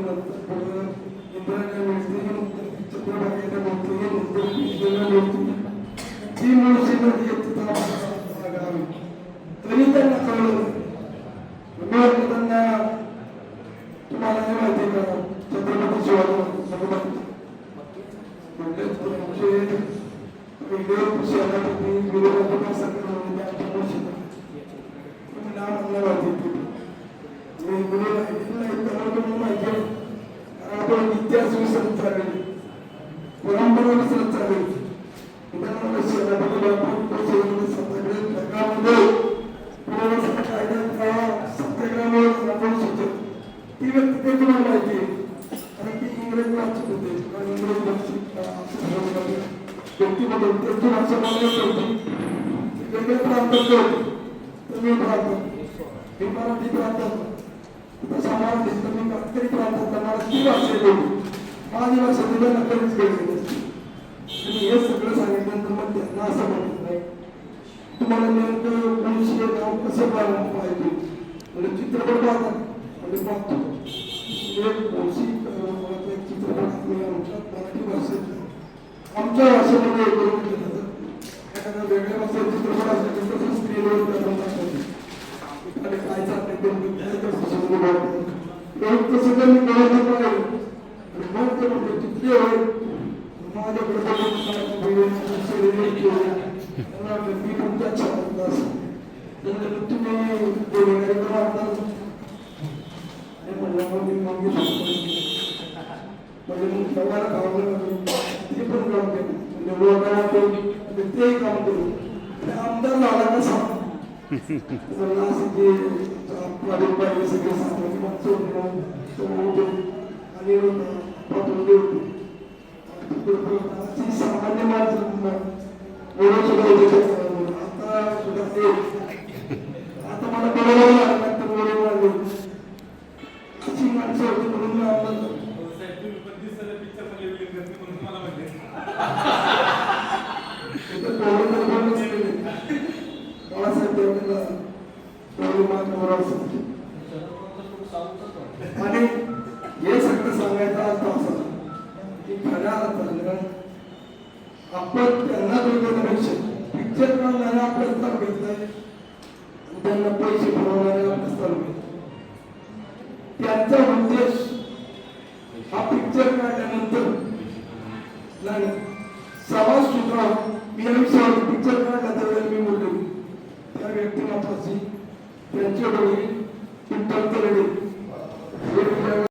नंतर पुढं इंदिरा मिळते नंतर चंद्रभागेला मिळते नंतर कृष्णेला मिळते ती मुळशी नदी येते गावी तरी त्यांना कळलं मी त्यांना तुम्हाला हे माहिती का छत्रपती शिवाजी महाराज म्हणजे पहिले सेनापती वीरबाबा सगळे त्यांच्या मुळशी नाव म्हणलं माहिती माहिती आपण इतिहास विसरत चालले परंपरा विसरत चालले सत्याग्रहामुळे आपण शिकत ती व्यक्ती ते तुम्हाला माहिती आहे कारण ती इंग्रज वाचत होते आणि इंग्रज व्यक्तीमधून त्यांची भाषा बोलण्यात होती वेगळ्या प्रांतातले होते तमिळ प्रांतात हे मराठी प्रांतात तसा मराठी मी कातकरी प्रांतात मला ती भाषा बोलली माझी भाषा तिला नक्कीच गेली आणि हे सगळं सांगितल्यानंतर मग त्यांना असं म्हणत नाही तुम्हाला नेमकं कोणशी नाव कसं पाहिजे म्हणजे चित्रपट पाहतात म्हणजे पाहतो एक कोणशी चित्रपट मी आमच्या मराठी भाषेत आमच्या भाषेमध्ये करून घेतलं एखाद्या वेगळ्या भाषेत चित्रपट असेल तसं स्क्रीनवर करून टाकतात आणि काय चाललंय तसं त्यांनी कळवलं पाहिजे आणि मग ते म्हणतो तिथले होय माझ्याकडे मी तुमच्या छान तुम्ही बोलणारे वाटतात आणि म्हणलं मी म्हणजे मग सगळ्याला खावलं ते पण काम केलं म्हणजे लोकांना तेही काम करू आमदार झाला कसा असं जे पाहिजे सगळे सांगतो आणि सामान्य माणसं आता मला बरोबर लागलं अशी माणसं होती म्हणून बाळासाहेब देवला आणि हे सगळं सांगायचं अर्थ असा की खऱ्या अर्थानं आपण त्यांना दोघांपेक्षा पिक्चर काढणाऱ्या आपल्याच तालुक्यातलं त्यांना पैसे पुरवणाऱ्या आपल्याच तालुक्यात त्यांचा उद्देश हा पिक्चर काढल्यानंतर नाही समाज सुद्धा मी विषयावर पिक्चर काढला त्यावेळेला मी बोललो त्या व्यक्तिमत्वाची त्यांच्या डोळी